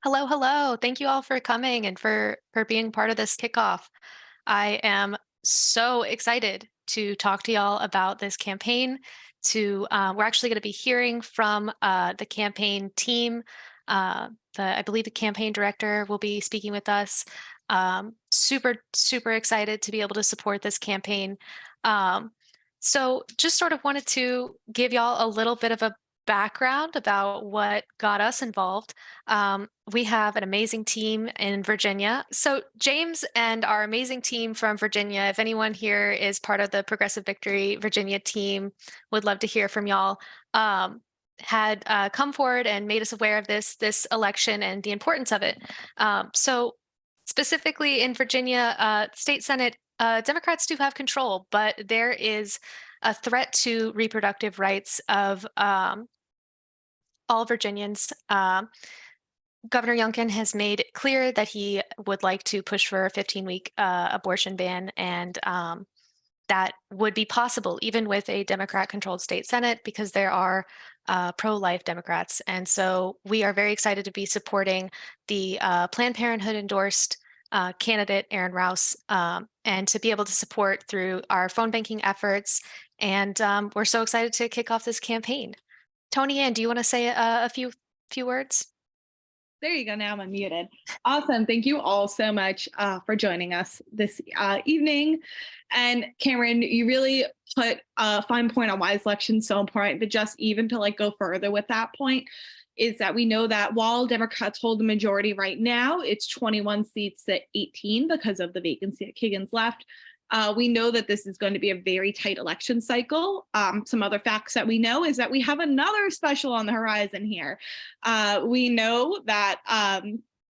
Hello, hello. Thank you all for coming and for being part of this kickoff. I am so excited to talk to y'all about this campaign. We're actually going to be hearing from the campaign team. I believe the campaign director will be speaking with us. Super excited to be able to support this campaign. Um, so just sort of wanted to give y'all a little bit of a background about what got us involved. We have an amazing team in Virginia. So, James and our amazing team from Virginia, if anyone here is part of the Progressive Victory Virginia team, would love to hear from y'all. Had come forward and made us aware of this election and the importance of it. Specifically in Virginia, state senate, Democrats do have control, but there is a threat to reproductive rights of all Virginians. Governor Youngkin has made it clear that he would like to push for a 15-week abortion ban, and that would be possible even with a Democrat-controlled state Senate because there are pro-life Democrats. And so we are very excited to be supporting the Planned Parenthood endorsed candidate, Aaron Rouse, and to be able to support through our phone banking efforts. And we're so excited to kick off this campaign. Tony-Ann, do you want to say a few words? There you go. Now I'm unmuted. Awesome. Thank you all so much for joining us this evening. And Cameron, you really put a fine point on why this election is so important. But just even to like go further with that point is that we know that while Democrats hold the majority right now, it's 21 seats to 18 because of the vacancy at Kiggins left. We know that this is going to be a very tight election cycle. Some other facts that we know is that we have another special on the horizon here. We know that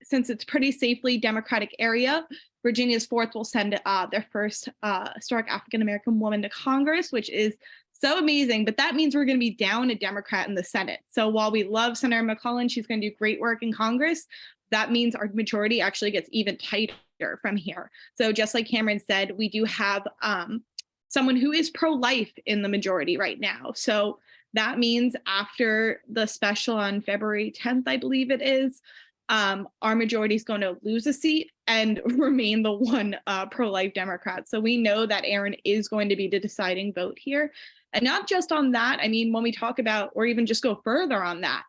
since it's pretty safely Democratic area, Virginia's 4th will send their first historic African-American woman to Congress, which is so amazing. But that means we're going to be down a Democrat in the Senate. So while we love Senator McClellan, she's going to do great work in Congress. That means our majority actually gets even tighter from here. So just like Cameron said, we do have someone who is pro-life in the majority right now. So that means after the special on February 10th, I believe it is, our majority is going to lose a seat and remain the one pro-life Democrat. So we know that Aaron is going to be the deciding vote here. And not just on that, I mean, when we talk about, or even just go further on that,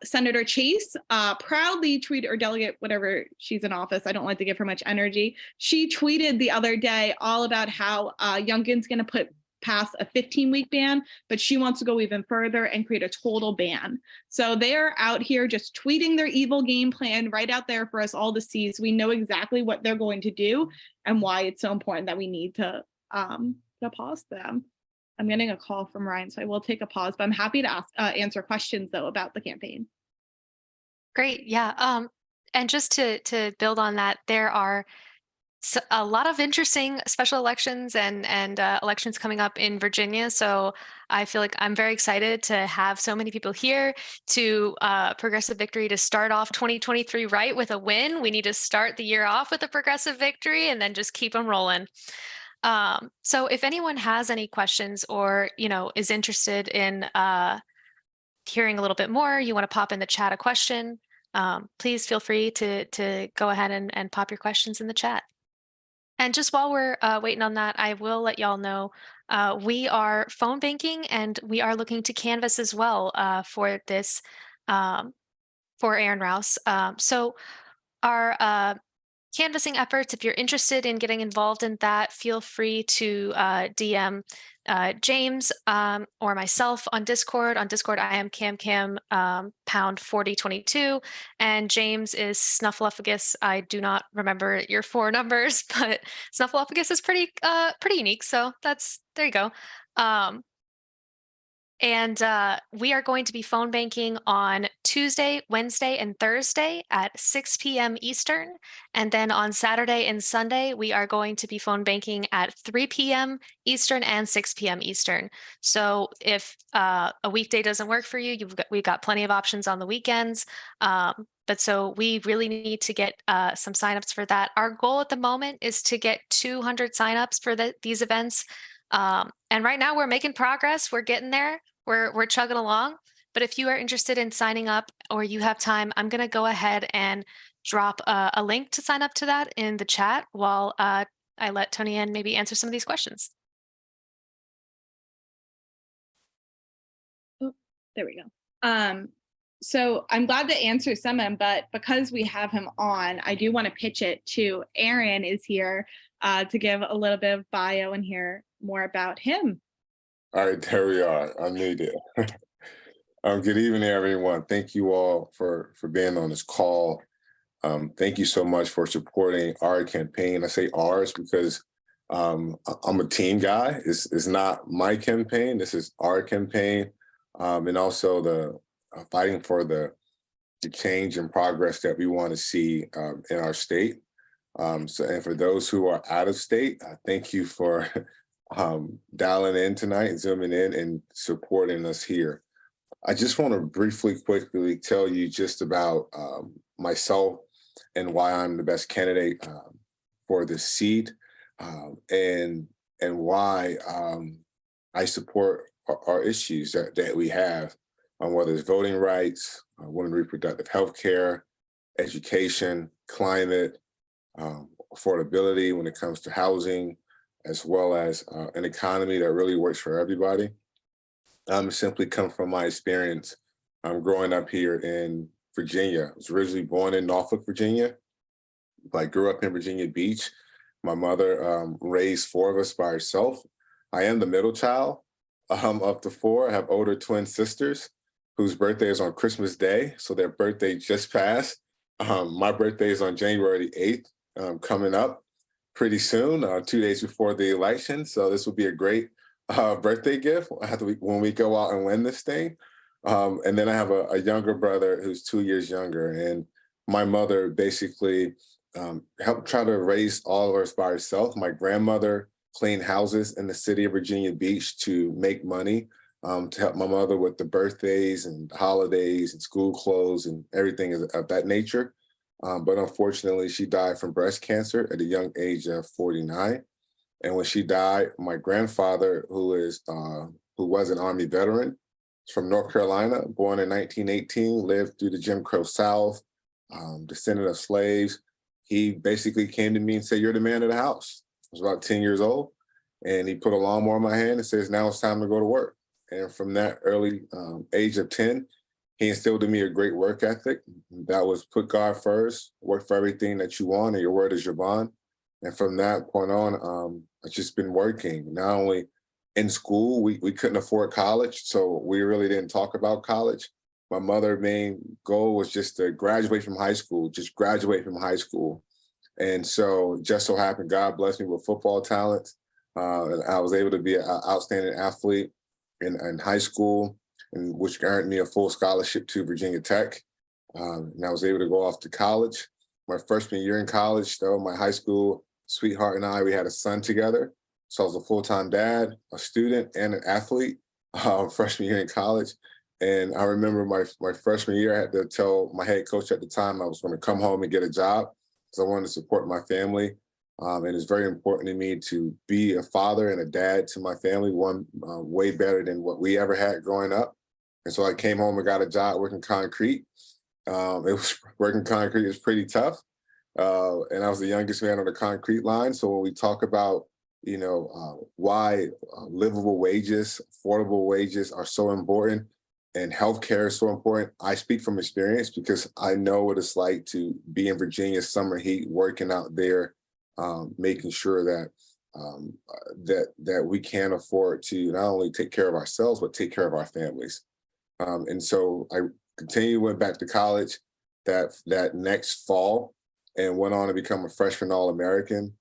Senator Chase proudly tweeted, or delegate, whatever she's in office, I don't like to give her much energy. She tweeted the other day all about how Youngkin's going to pass a 15-week ban, but she wants to go even further and create a total ban. So they're out here just tweeting their evil game plan right out there for us all to see. So we know exactly what they're going to do and why it's so important that we need to pause them. I'm getting a call from Ryan, so I will take a pause, but I'm happy to answer questions though about the campaign. Great. Yeah. And just to build on that, there are a lot of interesting special elections and elections coming up in Virginia. So I feel like I'm very excited to have so many people here to Progressive Victory to start off 2023 right with a win. We need to start the year off with a progressive victory and then just keep them rolling. So if anyone has any questions or, is interested in hearing a little bit more, you want to pop in the chat a question, please feel free to go ahead and pop your questions in the chat. And just while we're waiting on that, I will let y'all know we are phone banking and we are looking to Canvas as well for this, for Aaron Rouse. So our canvassing efforts, if you're interested in getting involved in that, feel free to DM James or myself on Discord. On Discord, I am CamCam pound 4022, and James is Snuffleupagus. I do not remember your 4 numbers, but Snuffleupagus is pretty unique. So there you go. And we are going to be phone banking on Tuesday, Wednesday, and Thursday at 6 p.m. Eastern. And then on Saturday and Sunday, we are going to be phone banking at 3 p.m. Eastern and 6 p.m. Eastern. So if a weekday doesn't work for you, we've got plenty of options on the weekends. But so we really need to get some signups for that. Our goal at the moment is to get 200 signups for these events. And right now we're making progress. We're getting there. We're chugging along. But if you are interested in signing up or you have time, I'm going to go ahead and drop a link to sign up to that in the chat while I let Tony Ann maybe answer some of these questions. Oh, there we go. So I'm glad to answer some of them, but because we have him on, I do want to pitch it to Aaron is here to give a little bit of bio and hear more about him. All right, there we are. I made it. Good evening, everyone. Thank you all for being on this call. Thank you so much for supporting our campaign. I say ours because I'm a team guy. It's not my campaign. This is our campaign, and also the fighting for the change and progress that we want to see in our state. So, and for those who are out of state, thank you for dialing in tonight, zooming in, and supporting us here. I just want to briefly, quickly tell you just about myself and why I'm the best candidate for this seat, and why I support our issues that we have, whether it's voting rights, women reproductive health care, education, climate, affordability when it comes to housing, as well as an economy that really works for everybody. Simply come from my experience growing up here in Virginia. I was originally born in Norfolk, Virginia, but I grew up in Virginia Beach. My mother raised four of us by herself. I am the middle child of the four. I have older twin sisters whose birthday is on Christmas Day, so their birthday just passed. My birthday is on January the 8th, coming up pretty soon, 2 days before the election. So this will be a great birthday gift when we go out and win this thing. And then I have a younger brother who's 2 years younger. And my mother basically helped try to raise all of us by herself. My grandmother cleaned houses in the city of Virginia Beach to make money to help my mother with the birthdays and holidays and school clothes and everything of that nature. But unfortunately, she died from breast cancer at a young age of 49. And when she died, my grandfather, who was an Army veteran from North Carolina, born in 1918, lived through the Jim Crow South, descendant of slaves. He basically came to me and said, "You're the man of the house." I was about 10 years old. And he put a lawnmower in my hand and says, "Now it's time to go to work." And from that early age of 10, he instilled in me a great work ethic. That was put God first, work for everything that you want, and your word is your bond. And from that point on, I've just been working, not only in school, we couldn't afford college, so we really didn't talk about college. My mother's main goal was just to graduate from high school, just graduate from high school. And so just so happened, God blessed me with football talent. And I was able to be an outstanding athlete in high school, and which earned me a full scholarship to Virginia Tech. And I was able to go off to college. My freshman year in college, though, my high school sweetheart and I, we had a son together. So I was a full-time dad, a student, and an athlete freshman year in college. And I remember my freshman year, I had to tell my head coach at the time I was going to come home and get a job because I wanted to support my family. And it's very important to me to be a father and a dad to my family, one way better than what we ever had growing up. And so I came home and got a job working concrete. Working concrete is pretty tough. And I was the youngest man on the concrete line. So when we talk about, why livable wages, affordable wages are so important and healthcare is so important, I speak from experience because I know what it's like to be in Virginia summer heat, working out there, making sure that we can afford to not only take care of ourselves, but take care of our families. And so I went back to college that next fall and went on to become a freshman All-American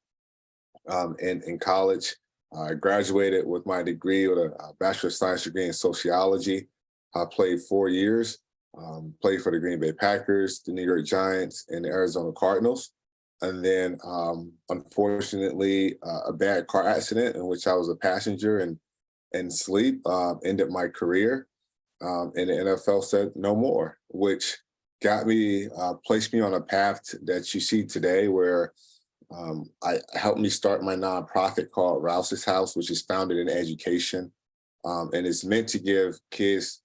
in college. I graduated with my degree with a Bachelor of Science degree in sociology. I played 4 years, played for the Green Bay Packers, the New York Giants, and the Arizona Cardinals. And then, unfortunately, a bad car accident in which I was a passenger and sleep ended my career. And the NFL said no more, which placed me on a path that you see today where I helped me start my nonprofit called Rouse's House, which is founded in education. And it's meant to give kids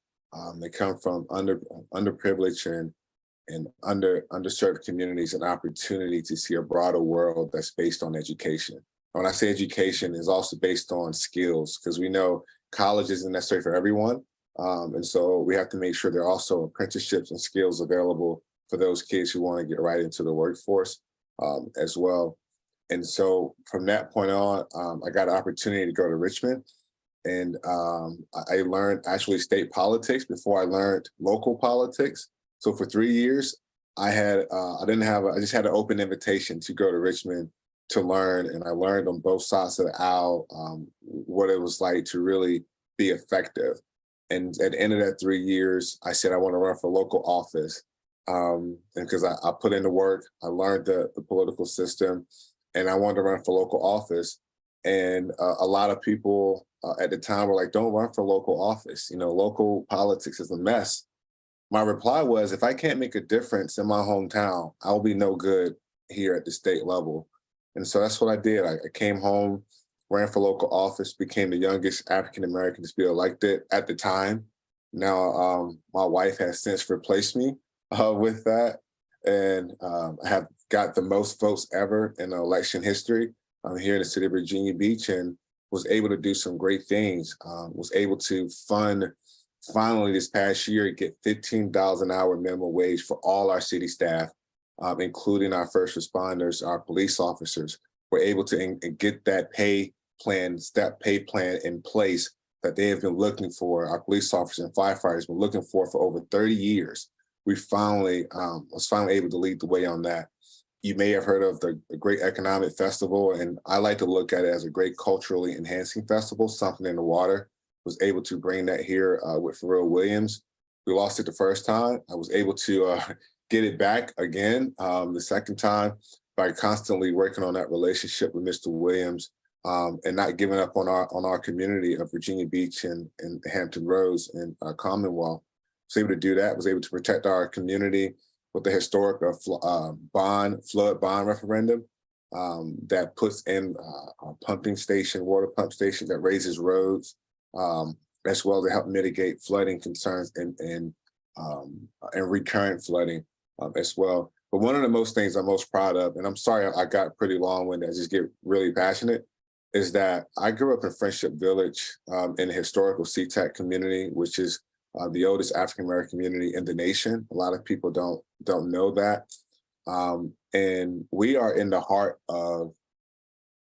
They come from underprivileged and underserved communities an opportunity to see a broader world that's based on education. When I say education, is also based on skills, because we know college isn't necessary for everyone. And so we have to make sure there are also apprenticeships and skills available for those kids who want to get right into the workforce as well. And so from that point on, I got an opportunity to go to Richmond, and I learned actually state politics before I learned local politics. So for 3 years, I just had an open invitation to go to Richmond to learn, and I learned on both sides of the aisle what it was like to really be effective. And at the end of that 3 years, I said I want to run for local office, and because I put in the work, I learned the political system, and I wanted to run for local office. And a lot of people at the time were like, "Don't run for local office. You know, local politics is a mess." My reply was, if I can't make a difference in my hometown, I'll be no good here at the state level. And so that's what I did. I came home, ran for local office, became the youngest African American to be elected at the time. Now, my wife has since replaced me with that. And I have got the most votes ever in election history here in the city of Virginia Beach, and was able to do some great things. Was able to fund, finally this past year, get $15 an hour minimum wage for all our city staff, including our first responders, our police officers. We're able to get that step pay plan in place that they have been looking for. Our police officers and firefighters been looking for over 30 years. We finally was finally able to lead the way on that. You may have heard of the Great Economic Festival, and I like to look at it as a great culturally enhancing festival, something in the water. Was able to bring that here with Pharrell Williams. We lost it the first time. I was able to get it back again the second time by constantly working on that relationship with Mr. Williams, and not giving up on our community of Virginia Beach and Hampton Roads and Commonwealth. Was able to do that. Was able to protect our community with the historic flood bond referendum that puts in a water pump station that raises roads, as well to help mitigate flooding concerns and recurrent flooding as well. But one of the most things I'm most proud of, and I'm sorry I got pretty long-winded, I just get really passionate, is that I grew up in Friendship Village in the historical SeaTac community, which is the oldest African-American community in the nation. A lot of people don't know that. And we are in the heart of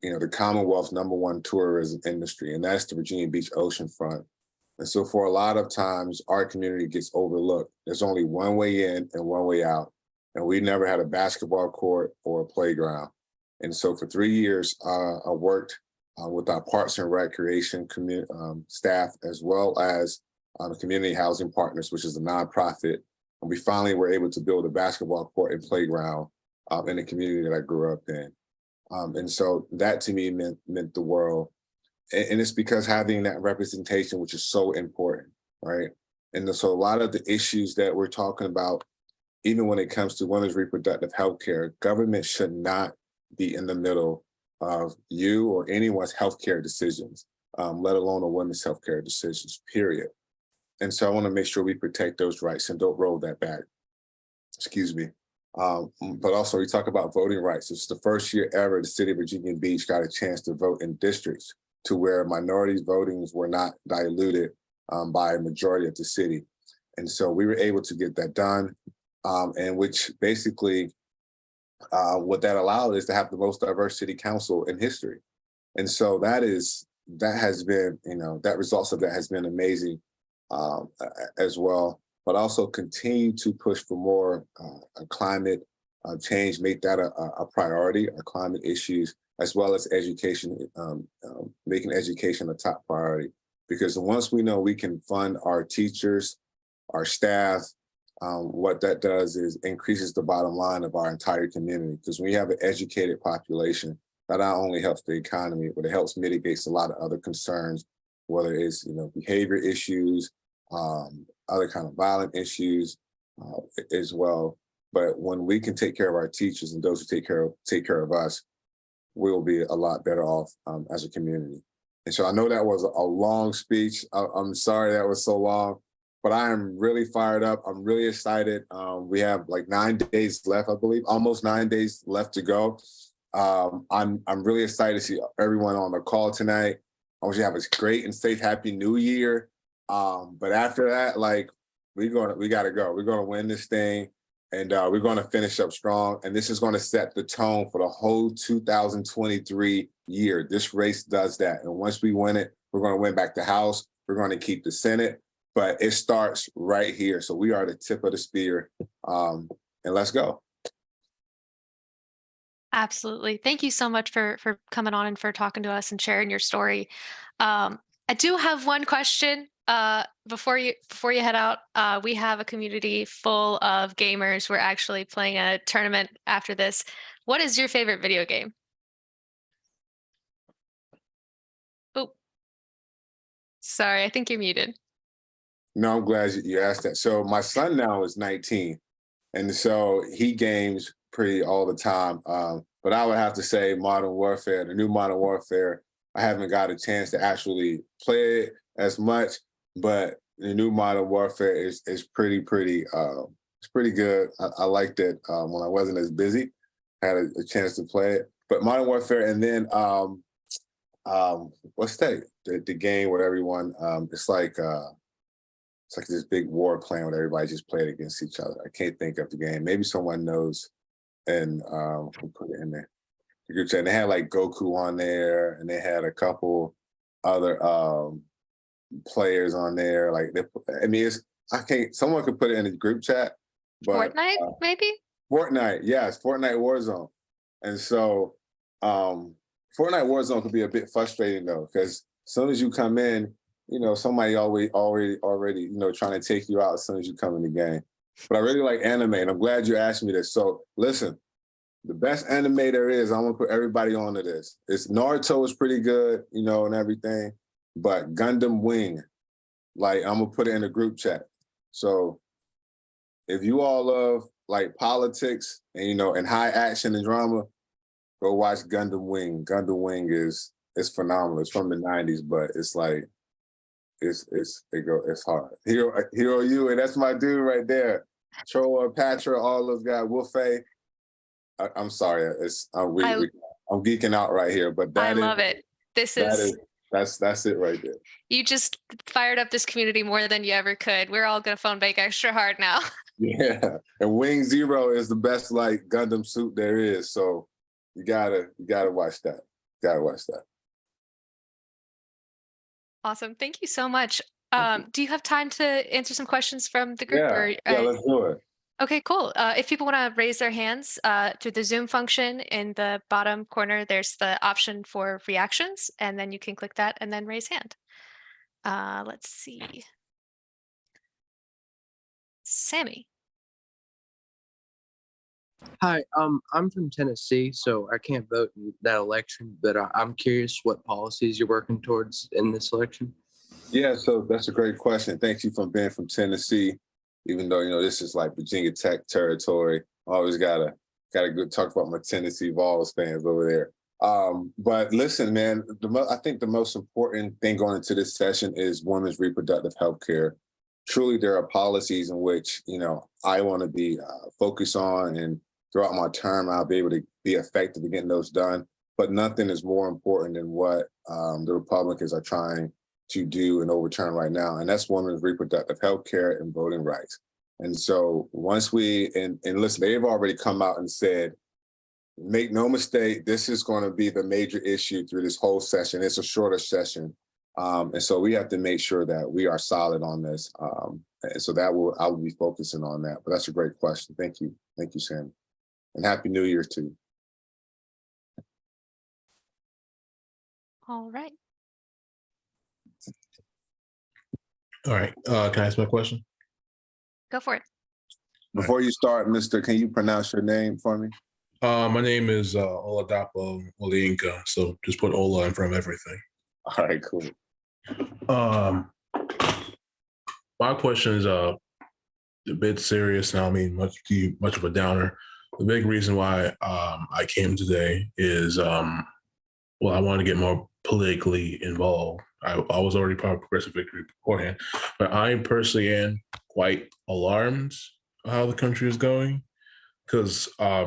the Commonwealth's #1 tourism industry, and that's the Virginia Beach oceanfront. And so for a lot of times, our community gets overlooked. There's only one way in and one way out. And we never had a basketball court or a playground. And so for 3 years, I worked with our Parks and Recreation staff, as well as Community Housing Partners, which is a nonprofit. And we finally were able to build a basketball court and playground in the community that I grew up in. And so that to me meant the world. And it's because having that representation, which is so important, right? And so a lot of the issues that we're talking about, even when it comes to women's reproductive health care, government should not be in the middle of you or anyone's healthcare decisions, let alone a women's healthcare decisions, period. And so I want to make sure we protect those rights and don't roll that back. Excuse me. But also we talk about voting rights. It's the first year ever the city of Virginia Beach got a chance to vote in districts to where minorities' votings were not diluted by a majority of the city. And so we were able to get that done, and which basically what that allowed is to have the most diverse city council in history. And so that has been, that results of that has been amazing as well, but also continue to push for more climate change, make that a priority, our climate issues, as well as education, making education a top priority. Because once we know we can fund our teachers, our staff, what that does is increases the bottom line of our entire community. Because when you have an educated population, that not only helps the economy, but it helps mitigates a lot of other concerns, whether it's behavior issues, other kind of violent issues as well. But when we can take care of our teachers and those who take care of us, we will be a lot better off as a community. And so I know that was a long speech. I'm sorry that was so long, but I am really fired up. I'm really excited. We have like 9 days left, I believe, almost 9 days left to go. I'm really excited to see everyone on the call tonight. I want you to have a great and safe, happy New Year. But after that, like we got to go. We're gonna win this thing, and we're gonna finish up strong. And this is gonna set the tone for the whole 2023 year. This race does that, and once we win it, we're gonna win back the House. We're gonna keep the Senate, but it starts right here. So we are the tip of the spear, and let's go. Absolutely. Thank you so much for coming on and for talking to us and sharing your story. I do have one question before you head out. We have a community full of gamers. We're actually playing a tournament after this. What is your favorite video game? Oh, sorry, I think you're muted. No, I'm glad you asked that. So my son now is 19, and so he games pretty all the time. But I would have to say Modern Warfare, the new Modern Warfare. I haven't got a chance to actually play it as much, but the new Modern Warfare is pretty it's pretty good. I liked it when I wasn't as busy. I had a chance to play it. But Modern Warfare, and then what's that? The game where everyone it's like this big war plan where everybody just played against each other. I can't think of the game. Maybe someone knows, and we'll put it in there. The group chat. They had like Goku on there, and they had a couple other players on there. Like, I mean, someone could put it in the group chat, but Fortnite, maybe? Fortnite, yes, Fortnite Warzone. And so Fortnite Warzone could be a bit frustrating though, because as soon as you come in, somebody already, trying to take you out as soon as you come in the game. But I really like anime, and I'm glad you asked me this. So listen, the best anime there is, I'm gonna put everybody onto this. It's Naruto is pretty good, and everything, but Gundam Wing, like I'm gonna put it in the group chat. So if you all love like politics and and high action and drama, go watch Gundam Wing. Gundam Wing is phenomenal. It's from the 90s, but it's like it's hard. Hero you, and that's my dude right there. Troa, Patra, all those guys, Wolfie. I'm sorry, I'm geeking out right here, but I love it. That's it right there. You just fired up this community more than you ever could. We're all gonna phone bank extra hard now. Yeah, and Wing Zero is the best like Gundam suit there is. So you gotta watch that. Gotta watch that. Awesome. Thank you so much. Do you have time to answer some questions from the group? Yeah, let's do it. Okay, cool. If people want to raise their hands through the Zoom function in the bottom corner, there's the option for reactions, and then you can click that and then raise hand. Let's see. Sammy. Hi, I'm from Tennessee, so I can't vote in that election, but I'm curious what policies you're working towards in this election. Yeah, so that's a great question. Thank you for being from Tennessee, even though, this is like Virginia Tech territory. Always gotta go talk about my Tennessee Vols fans over there. But listen, man, I think the most important thing going into this session is women's reproductive health care. Truly, there are policies in which, I want to be focused on, and throughout my term, I'll be able to be effective in getting those done. But nothing is more important than what the Republicans are trying to do and overturn right now, and that's women's reproductive health care and voting rights. And so once and listen, they've already come out and said, make no mistake, this is going to be the major issue through this whole session. It's a shorter session. And so we have to make sure that we are solid on this. And so I will be focusing on that. But that's a great question. Thank you. Thank you, Sam. And Happy New Year too. All right. All right. Can I ask my question? Go for it. Before you start, Mr., can you pronounce your name for me? My name is Oladapo Oliinka, so just put Ola in front of everything. All right, cool. My question is a bit serious now. I mean, much of a downer. The big reason why I came today is, I want to get more politically involved. I was already part of Progressive Victory beforehand, but I personally am quite alarmed how the country is going because I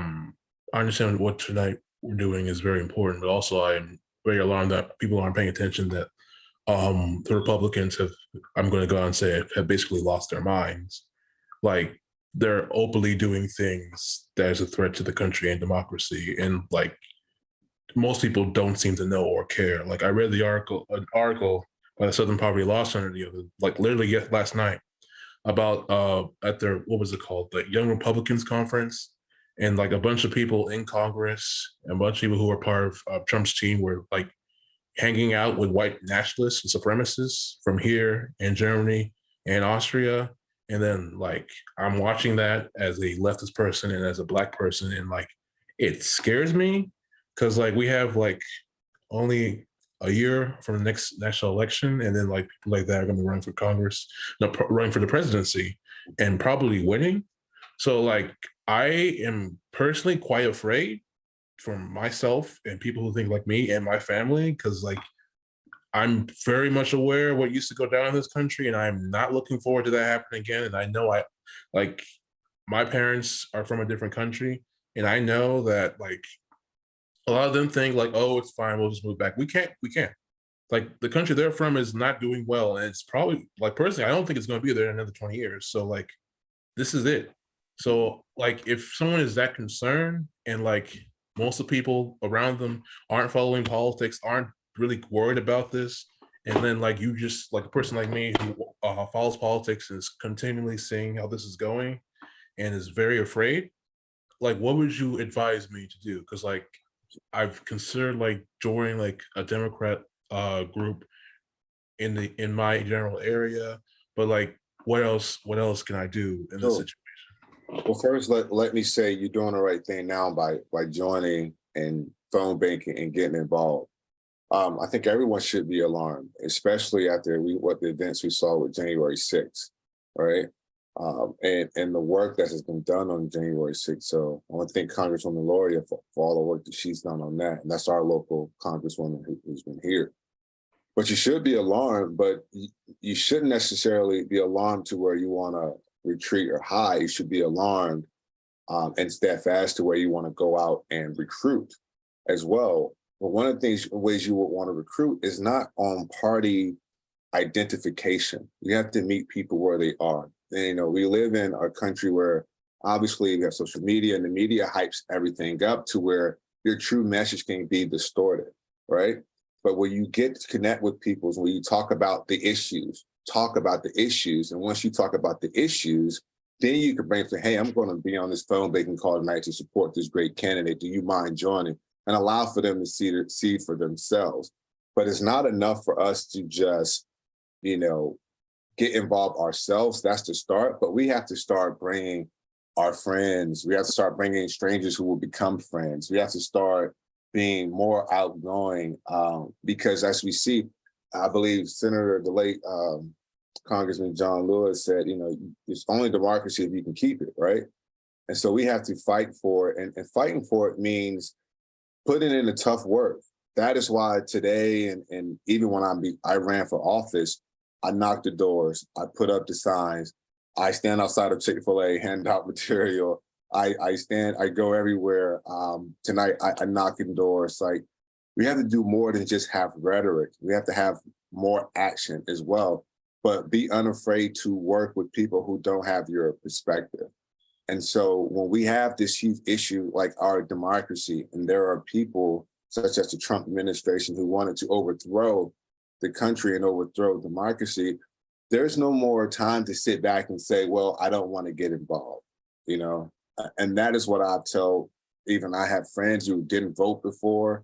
understand what tonight we're doing is very important, but also I'm very alarmed that people aren't paying attention that the Republicans have, I'm going to go out and say, have basically lost their minds. Like they're openly doing things that is a threat to the country and democracy. And like most people don't seem to know or care. Like I read an article by the Southern Poverty Law Center the other, like literally last night about at their, what was it called? The Young Republicans Conference. And like a bunch of people in Congress and a bunch of people who were part of Trump's team were like hanging out with white nationalists and supremacists from here and Germany and Austria. And then like I'm watching that as a leftist person and as a Black person, and like it scares me because like we have like only a year from the next national election, and then like people like that are going to run for Congress, no, running for the presidency, and probably winning. So like I am personally quite afraid for myself and people who think like me and my family, because like I'm very much aware of what used to go down in this country, and I'm not looking forward to that happening again. And I know like my parents are from a different country, and I know that like a lot of them think like, oh, it's fine, we'll just move back. We can't. Like the country they're from is not doing well, and it's probably like personally, I don't think it's going to be there in another 20 years. So like, this is it. So like, if someone is that concerned, and like most of the people around them aren't following politics, aren't really worried about this, and then like you just like a person like me who follows politics and is continually seeing how this is going and is very afraid, like what would you advise me to do? Because like I've considered like joining like a Democrat group in my general area, but like what else can I do in this Sure. situation? Well, first, let me say you're doing the right thing now by joining and phone banking and getting involved. I think everyone should be alarmed, especially after what the events we saw with January 6th, right? And the work that has been done on January 6th. So I want to thank Congresswoman Lauria for all the work that she's done on that. And that's our local congresswoman who's been here. But you should be alarmed, but you shouldn't necessarily be alarmed to where you want to retreat or hide. You should be alarmed and steadfast to where you want to go out and recruit as well. But one of the ways you would want to recruit is not on party identification. You have to meet people where they are. And, you know, we live in a country where obviously we have social media, and the media hypes everything up to where your true message can be distorted, right? But when you get to connect with people, when you talk about the issues, and once you talk about the issues, then you can bring, hey, I'm going to be on this phone banking call tonight to support this great candidate. Do you mind joining? And allow for them to see for themselves. But it's not enough for us to just, you know, get involved ourselves. That's the start. But we have to start bringing our friends. We have to start bringing strangers who will become friends. We have to start being more outgoing because as we see, I believe Senator, the late Congressman John Lewis said, you know, it's only democracy if you can keep it, right? And so we have to fight for it. And fighting for it means putting in the tough work. That is why today, and even when I ran for office, I knocked the doors, I put up the signs, I stand outside of Chick-fil-A, hand out material, I go everywhere. Tonight, I knock in doors. Like, we have to do more than just have rhetoric. We have to have more action as well, but be unafraid to work with people who don't have your perspective. And so when we have this huge issue like our democracy, and there are people such as the Trump administration who wanted to overthrow the country and overthrow democracy, there's no more time to sit back and say, well, I don't want to get involved, you know? And that is what I tell, even I have friends who didn't vote before,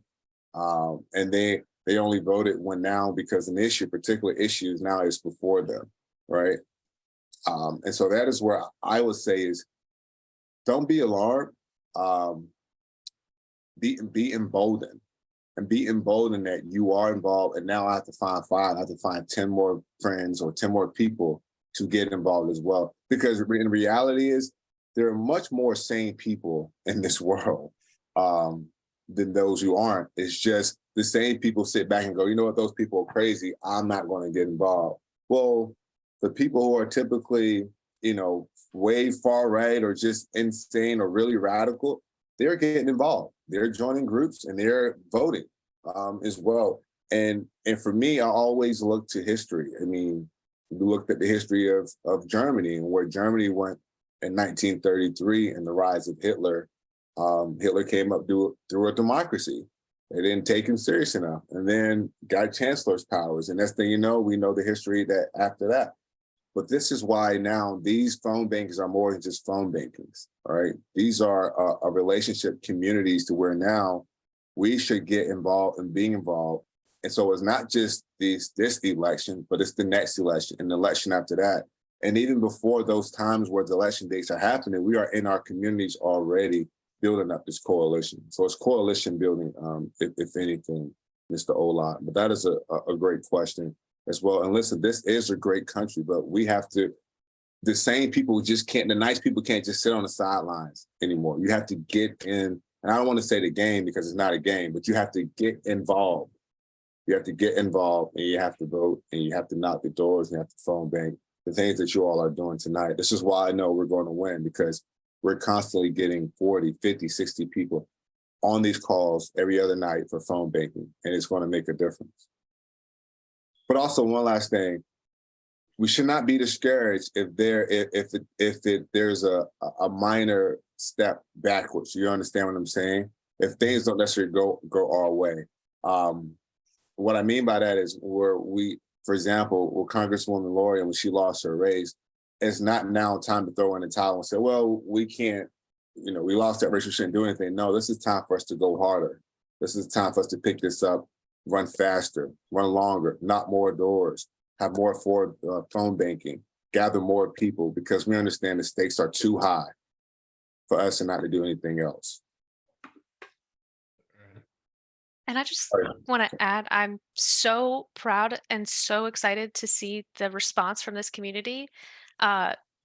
and they only voted when now because an issue, particular issues now is before them, right? And so that is where I would say is, don't be alarmed, be emboldened, and be emboldened that you are involved. And now I have to find 5, I have to find 10 more friends or 10 more people to get involved as well. Because in reality is, there are much more sane people in this world than those who aren't. It's just the same people sit back and go, you know what, those people are crazy. I'm not going to get involved. Well, the people who are typically, way far right or just insane or really radical, they're getting involved. They're joining groups and they're voting as well. And for me, I always look to history. I mean, we looked at the history of Germany and where Germany went in 1933 and the rise of Hitler. Hitler came up through a democracy. They didn't take him serious enough, and then got chancellor's powers. And next thing you know, we know the history that after that. But this is why now these phone bankings are more than just phone bankings, all right? These are a relationship communities to where now we should get involved and being involved. And so it's not just this election, but it's the next election and the election after that. And even before those times where the election dates are happening, we are in our communities already building up this coalition. So it's coalition building, if anything, Mr. Ola. But that is a great question as well. And listen, this is a great country, but we have to, the same people just can't, the nice people can't just sit on the sidelines anymore. You have to get in, and I don't want to say the game because it's not a game, but you have to get involved. You have to get involved and you have to vote and you have to knock the doors and you have to phone bank, the things that you all are doing tonight. This is why I know we're going to win, because we're constantly getting 40, 50, 60 people on these calls every other night for phone banking, and it's going to make a difference. But also one last thing, we should not be discouraged if there's a minor step backwards. You understand what I'm saying? If things don't necessarily go our way. What I mean by that is where we, for example, with Congresswoman Lori, when she lost her race, it's not now time to throw in the towel and say, well, we can't, we lost that race, we shouldn't do anything. No, this is time for us to go harder. This is time for us to pick this up, run faster, run longer, knock more doors, have more phone banking, gather more people, because we understand the stakes are too high for us and not to do anything else. And I just want to add, I'm so proud and so excited to see the response from this community.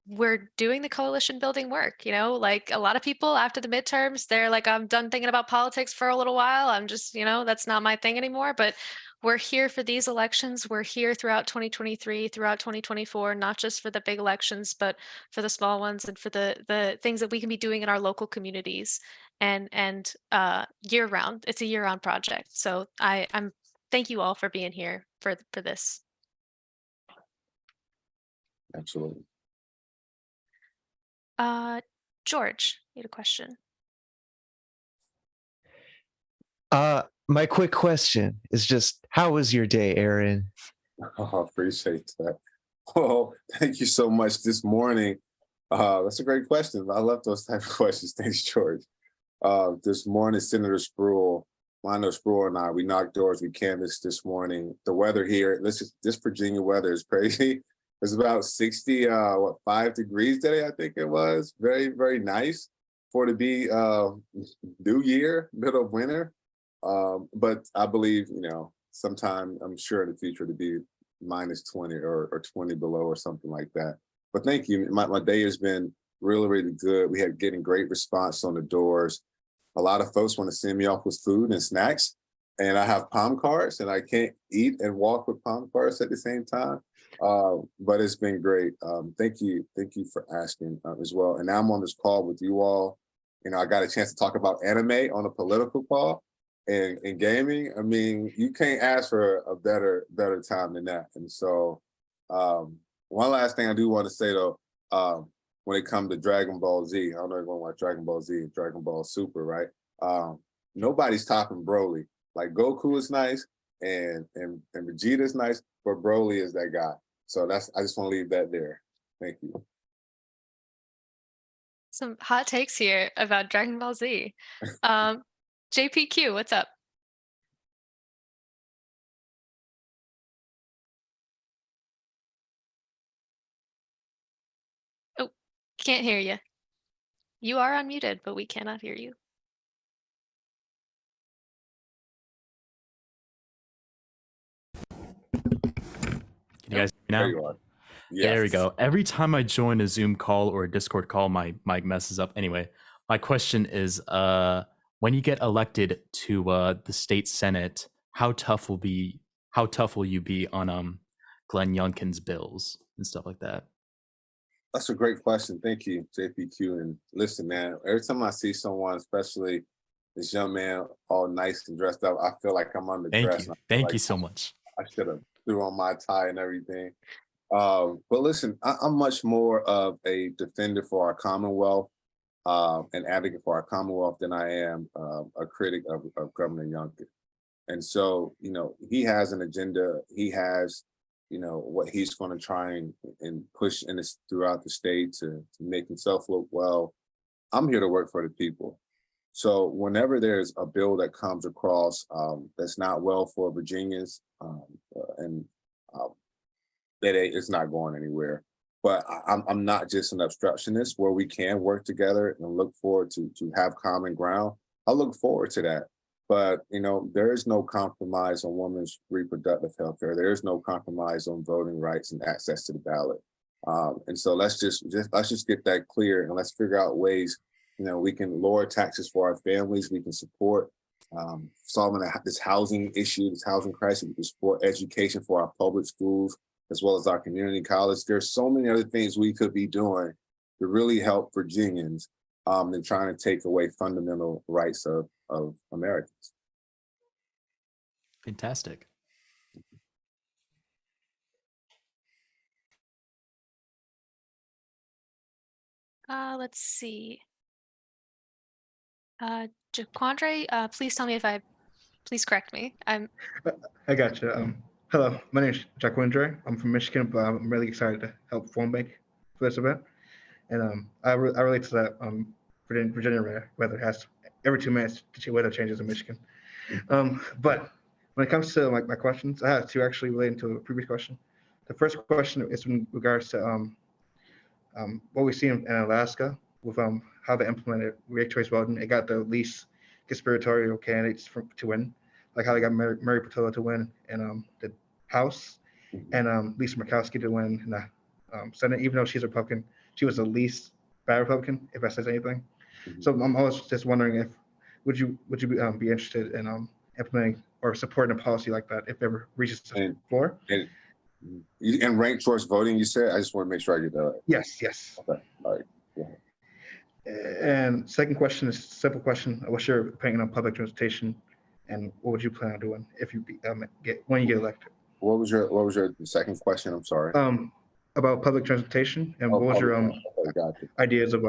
We're doing the coalition building work, like a lot of people after the midterms, they're like, I'm done thinking about politics for a little while. I'm just, that's not my thing anymore. But we're here for these elections. We're here throughout 2023, throughout 2024, not just for the big elections, but for the small ones and for the things that we can be doing in our local communities and year round. It's a year-round project. So I'm thank you all for being here for this. Absolutely. George, you had a question. My quick question is just, how was your day, Aaron? Oh, I appreciate that. Well, thank you so much this morning. That's a great question. I love those type of questions. Thanks, George. This morning, Senator Lionel Spruill and I, we knocked doors, we canvassed this morning. The weather here, this Virginia weather is crazy. It's about 60, 5 degrees today, I think it was. Very, very nice for it to be New Year, middle of winter. But I believe, sometime I'm sure in the future to be minus 20 or 20 below or something like that. But thank you. My day has been really, really good. We had getting great response on the doors. A lot of folks want to send me off with food and snacks. And I have palm cards and I can't eat and walk with palm cards at the same time. But it's been great. Thank you for asking as well. And now I'm on this call with you all. I got a chance to talk about anime on a political call and gaming. I mean, you can't ask for a better time than that. And so one last thing I do want to say though, when it comes to Dragon Ball Z, I don't know everyone watch Dragon Ball Z and Dragon Ball Super, right? Nobody's topping Broly. Like Goku is nice and Vegeta is nice, but Broly is that guy. So I just want to leave that there. Thank you. Some hot takes here about Dragon Ball Z. JPQ, what's up? Oh, can't hear you. You are unmuted, but we cannot hear you. Can you guys hear me now? There you are. Yeah, there we go. Every time I join a Zoom call or a Discord call, my mic messes up. Anyway, my question is, when you get elected to the state Senate, how tough will you be on Glenn Youngkin's bills and stuff like that? That's a great question. Thank you, JPQ. And listen, man, every time I see someone, especially this young man, all nice and dressed up, I feel like I'm Thank underdressed. you. And I feel Thank like you so much. I should have threw on my tie and everything. But listen, I'm much more of a defender for our Commonwealth, an advocate for our Commonwealth than I am a critic of Governor Youngkin. And so, he has an agenda. He has, what he's going to try and push in this throughout the state to make himself look well. I'm here to work for the people. So whenever there's a bill that comes across that's not well for Virginians, and it's not going anywhere. But I'm not just an obstructionist. Where we can work together and look forward to have common ground, I look forward to that. But there is no compromise on women's reproductive health care. There is no compromise on voting rights and access to the ballot. And so let's just get that clear, and let's figure out ways. We can lower taxes for our families. We can support solving this housing issue, this housing crisis. We can support education for our public schools as well as our community college. There's so many other things we could be doing to really help Virginians than trying to take away fundamental rights of Americans. Fantastic. Let's see. Jaquandre, please correct me. I got you. Hello, my name is Jack Windray. I'm from Michigan, but I'm really excited to help phone bank for this event. And I relate to that Virginia weather has every 2 minutes weather changes in Michigan. But when it comes to my questions, I have two actually relating to a previous question. The first question is in regards to what we see in Alaska with how they implemented ranked choice voting. It got the least conspiratorial candidates to win, like how they got Mary Pattillo to win in the House, and Lisa Murkowski to win in the Senate. Even though she's a Republican, she was the least bad Republican, if that says anything. So I'm always just wondering if would you be interested in implementing or supporting a policy like that if it ever reaches the floor? And ranked choice voting, you said? I just want to make sure I get that right. Yes. Okay. All right. Yeah. And second question is a simple question. What's your opinion on public transportation, and what would you plan on doing if you when you get elected? What was your second question? I'm sorry. About public transportation, and what was your ideas of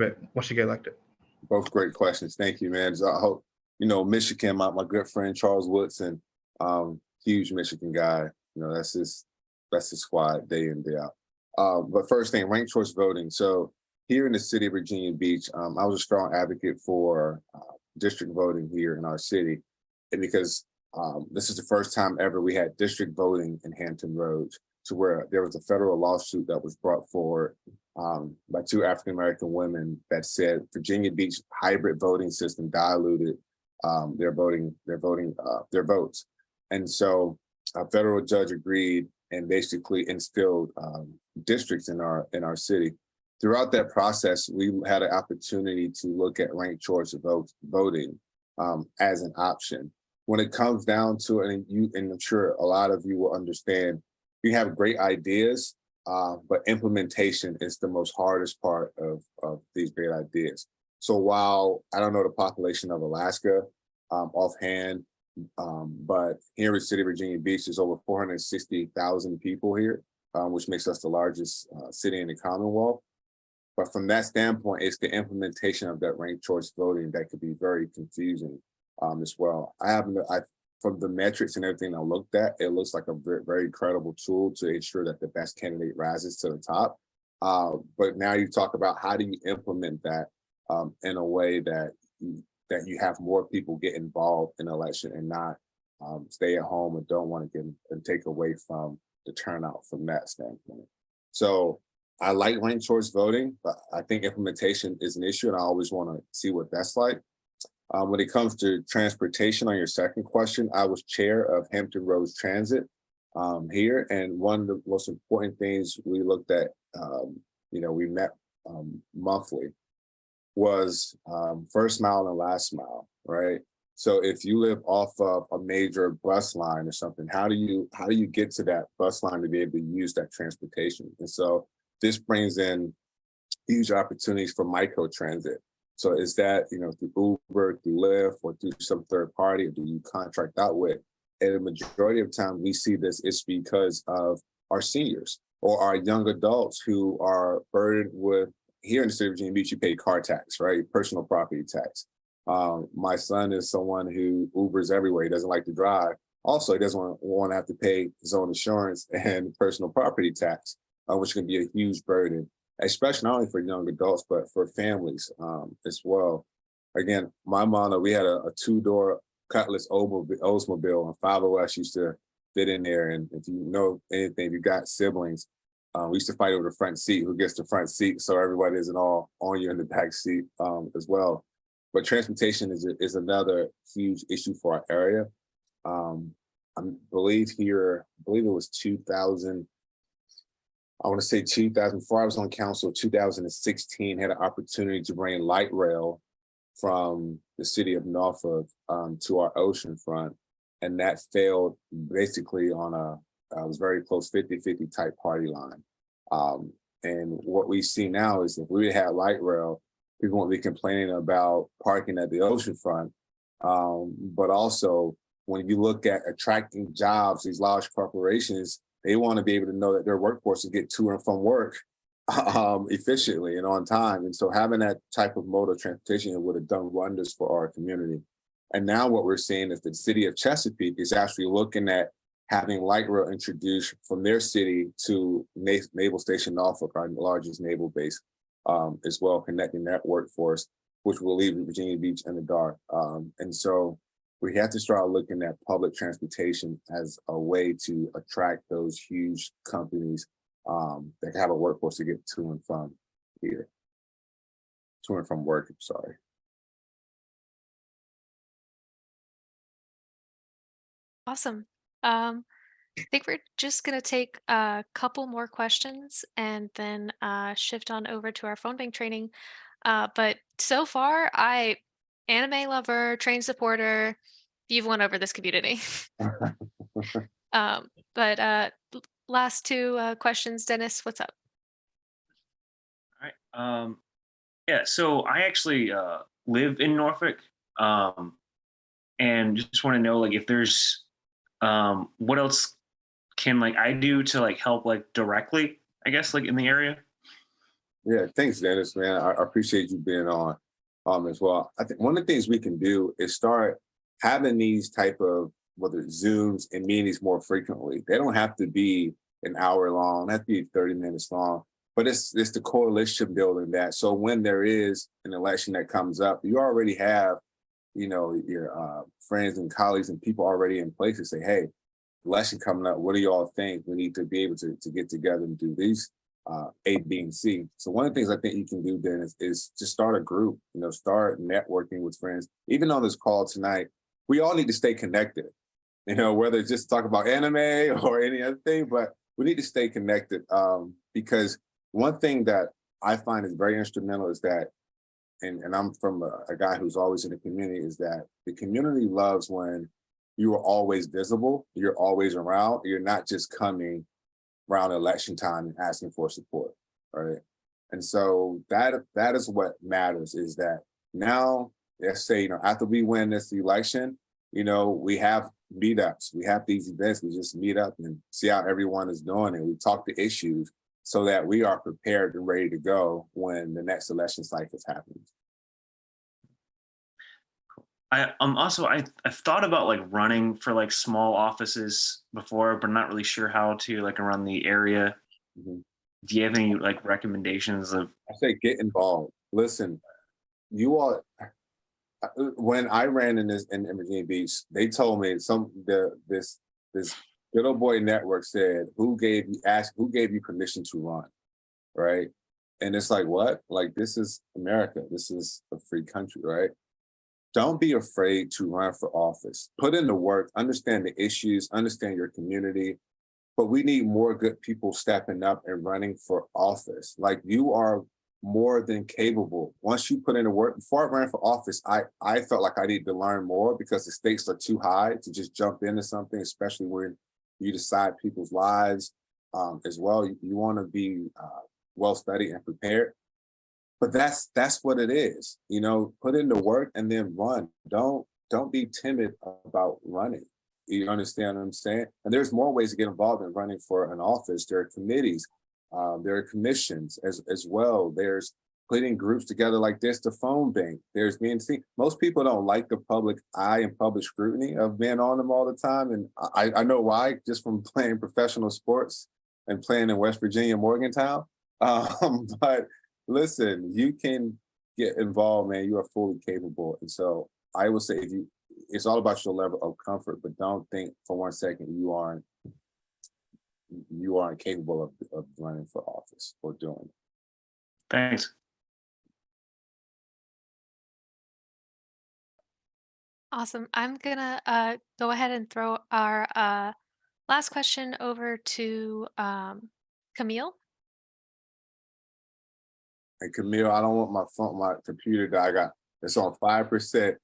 it once you get elected? Both great questions. Thank you, man. So I hope Michigan. My good friend Charles Woodson, huge Michigan guy. That's his squad day in, day out. But first thing, ranked choice voting. So here in the city of Virginia Beach, I was a strong advocate for district voting here in our city, and because this is the first time ever we had district voting in Hampton Roads, to where there was a federal lawsuit that was brought forward by 2 African-American women that said Virginia Beach hybrid voting system diluted their votes. And so a federal judge agreed and basically instilled districts in our city. Throughout that process, we had an opportunity to look at ranked choice voting as an option. When it comes down to it, and I'm sure a lot of you will understand, we have great ideas, but implementation is the most hardest part of these great ideas. So while I don't know the population of Alaska offhand, but here in the city of Virginia Beach, there's over 460,000 people here, which makes us the largest city in the Commonwealth. But from that standpoint, it's the implementation of that ranked choice voting that could be very confusing as well. From the metrics and everything I looked at, it looks like a very, very credible tool to ensure that the best candidate rises to the top. But now you talk about how do you implement that in a way that you have more people get involved in the election and not stay at home and don't want to get and take away from the turnout from that standpoint. So I like ranked choice voting, but I think implementation is an issue, and I always want to see what that's like. When it comes to transportation, on your second question, I was chair of Hampton Roads Transit here, and one of the most important things we looked at, we met monthly, was first mile and last mile, right? So if you live off of a major bus line or something, how do you get to that bus line to be able to use that transportation? And so this brings in huge opportunities for micro transit. So is that, through Uber, through Lyft, or through some third party, or do you contract out with? And the majority of time we see this is because of our seniors or our young adults who are burdened with, here in the city of Virginia Beach, you pay car tax, right? Personal property tax. My son is someone who Ubers everywhere. He doesn't like to drive. Also, he doesn't want to have to pay his own insurance and personal property tax, which can be a huge burden, especially not only for young adults, but for families as well. Again, my mom, we had a two-door Cutlass Oldsmobile, and 5 of us used to fit in there. And if you know anything, you got siblings, we used to fight over the front seat, who gets the front seat, so everybody isn't all on you in the back seat as well. But transportation is another huge issue for our area. I believe it was 2000. I want to say 2004, I was on council. 2016 had an opportunity to bring light rail from the city of Norfolk to our ocean front. And that failed basically on it was very close 50-50 type party line. And what we see now is if we had light rail, people won't be complaining about parking at the ocean front. But also, when you look at attracting jobs, these large corporations, they want to be able to know that their workforce will get to and from work efficiently and on time. And so having that type of mode of transportation would have done wonders for our community. And now what we're seeing is the city of Chesapeake is actually looking at having light rail introduced from their city to Naval Station Norfolk, our largest naval base, as well, connecting that workforce, which will leave Virginia Beach in the dark. And so we have to start looking at public transportation as a way to attract those huge companies that have a workforce to get to and from here, to and from work, I'm sorry. Awesome. I think we're just going to take a couple more questions and then shift on over to our phone bank training. But so far, anime lover, train supporter, you've won over this community. But last two questions, Dennis, what's up? All right. Yeah, so I actually live in Norfolk, and just want to know, like, if there's what else can I do to help directly, I guess, in the area. Yeah, thanks, Dennis, man. I appreciate you being on as well. I think one of the things we can do is start having these type of, whether it's Zooms and meetings more frequently. They don't have to be an hour long, they have to be 30 minutes long, but it's the coalition building that. So when there is an election that comes up, you already have, your friends and colleagues and people already in place to say, hey, election coming up, what do you all think? We need to be able to get together and do these A, B, and C. So one of the things I think you can do then is just start a group, start networking with friends. Even on this call tonight, we all need to stay connected, whether it's just talk about anime or any other thing, but we need to stay connected because one thing that I find is very instrumental is that, and I'm from a guy who's always in the community, is that the community loves when you are always visible, you're always around, you're not just coming around election time and asking for support, right? And so that is what matters, is that now, let's say, after we win this election, we have meetups, we have these events, we just meet up and see how everyone is doing, and we talk the issues so that we are prepared and ready to go when the next election cycle happens. I've thought about running for small offices before, but I'm not really sure how to around the area. Mm-hmm. Do you have any recommendations of? I say get involved. Listen, you all. When I ran in Virginia Beach, they told me this good old boy network said, who gave you permission to run, right? And it's what? This is America. This is a free country, right? Don't be afraid to run for office. Put in the work, understand the issues, understand your community. But we need more good people stepping up and running for office. You are more than capable. Once you put in the work, before I ran for office, I felt like I needed to learn more because the stakes are too high to just jump into something, especially when you decide people's lives as well. You want to be well studied and prepared. But that's what it is. You know, put in the work and then run. Don't be timid about running. You understand what I'm saying? And there's more ways to get involved in running for an office. There are committees, there are commissions as well. There's putting groups together like this to phone bank. There's being seen. Most people don't like the public eye and public scrutiny of being on them all the time. And I know why, just from playing professional sports and playing in West Virginia, Morgantown. But listen, you can get involved, man. You are fully capable. And so I would say it's all about your level of comfort, but don't think for 1 second you aren't capable of running for office or doing it. Thanks. Awesome. I'm gonna go ahead and throw our last question over to Camille. And Camille, I don't want my computer that I got, it's on 5%.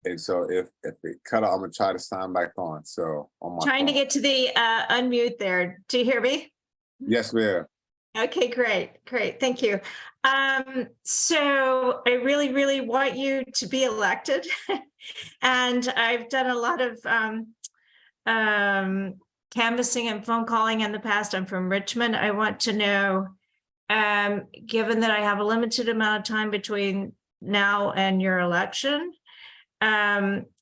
And so if it cut off, I'm gonna try to sign back on. So on my Trying to phone. get to the unmute there. Do you hear me? Yes, ma'am. Okay, great. Thank you. So I really, really want you to be elected. And I've done a lot of canvassing and phone calling in the past. I'm from Richmond. I want to know, given that I have a limited amount of time between now and your election,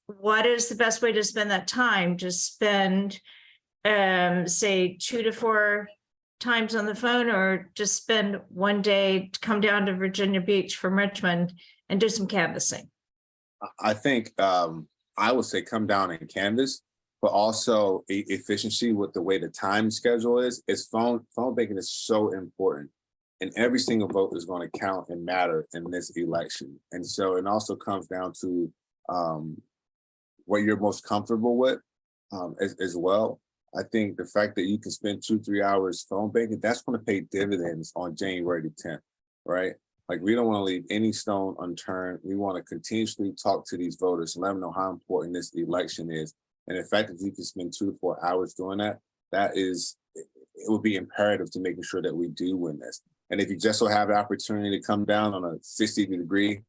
what is the best way to spend that time? To spend, say, 2 to 4 times on the phone, or just spend one day to come down to Virginia Beach from Richmond and do some canvassing? I think I would say come down and canvas, but also efficiency with the way the time schedule is. Phone banking is so important, and every single vote is going to count and matter in this election. And so it also comes down to what you're most comfortable with as well. I think the fact that you can spend 2-3 hours phone banking, that's going to pay dividends on January the 10th, right? Like, we don't want to leave any stone unturned. We want to continuously talk to these voters and let them know how important this election is. And the fact that you can spend 2 to 4 hours doing that, it would be imperative to making sure that we do win this. And if you just so have the opportunity to come down on a 63-degree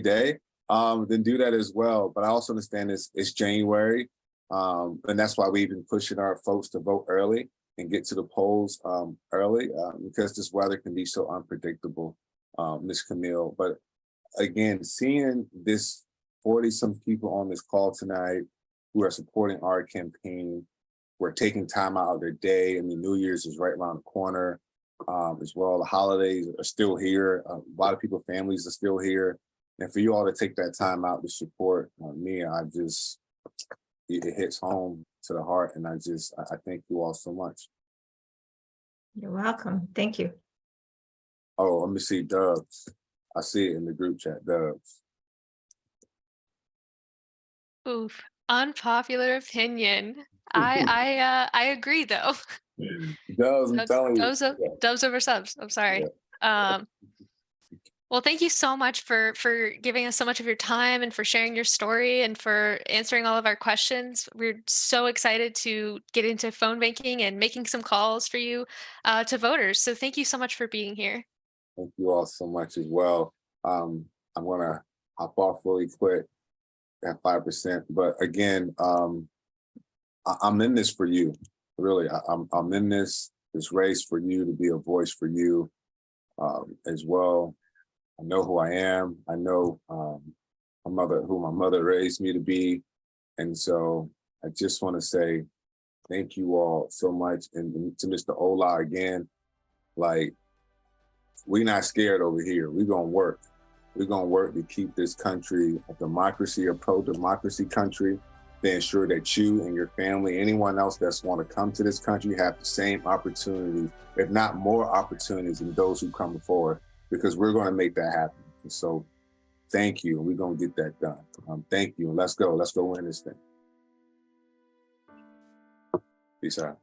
day, then do that as well. But I also understand it's January. And that's why we've been pushing our folks to vote early and get to the polls early, because this weather can be so unpredictable, Ms. Camille. But again, seeing this 40-some people on this call tonight who are supporting our campaign, who are taking time out of their day. I mean, New Year's is right around the corner as well. The holidays are still here. A lot of people's families are still here. And for you all to take that time out to support me, it hits home to the heart. And I thank you all so much. You're welcome. Thank you. Oh, let me see Dubs. I see it in the group chat, Dubs. Oof, unpopular opinion. I agree though. Dubs, I'm telling you. Dubs over subs. I'm sorry. Yeah. Well, thank you so much for giving us so much of your time and for sharing your story and for answering all of our questions. We're so excited to get into phone banking and making some calls for you to voters. So thank you so much for being here. Thank you all so much as well. I'm gonna hop off really quick at 5%. But again, I'm in this for you. Really, I'm in this race for you, to be a voice for you as well. I know who I am. I know who my mother raised me to be. And so I just want to say thank you all so much. And to Mr. Ola again, like, we're not scared over here. We're going to work. We're going to work to keep this country a democracy, a pro-democracy country, to ensure that you and your family, anyone else that's want to come to this country, have the same opportunities, if not more opportunities than those who come forward, because we're going to make that happen. And so thank you. We're going to get that done. Thank you. And let's go. Let's go win this thing. Peace out.